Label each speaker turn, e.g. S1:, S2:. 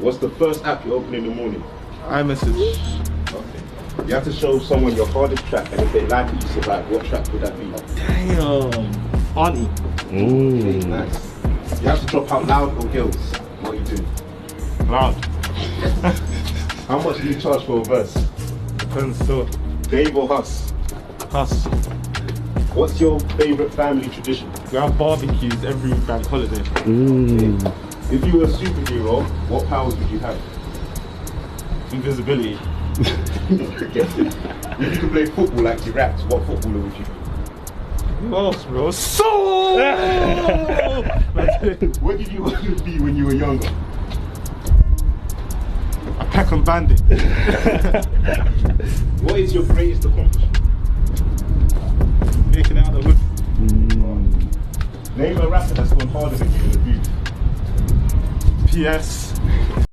S1: What's the first app you open in the morning?
S2: iMessage.
S1: Okay. You have to show someone your hardest track, and if they like it, you survive. What track would that be?
S2: Damn. Auntie.
S1: Okay, nice. You have to drop out loud or girls. What are you doing?
S2: Loud.
S1: How much do you charge for a verse?
S2: Depends still.
S1: Dave or Huss?
S2: Us.
S1: What's your favourite family tradition?
S2: We have barbecues every bank holiday.
S1: If you were a superhero, what powers would you have?
S2: Invisibility.
S1: If you could play football like you rapped, what footballer would you be?
S2: Who else, bro? So.
S1: What did you want to be when you were younger?
S2: A Peckham bandit.
S1: What is your greatest accomplishment?
S2: Making it out of the hood.
S1: Name a rapper that's gone harder than you in the booth.
S2: PS.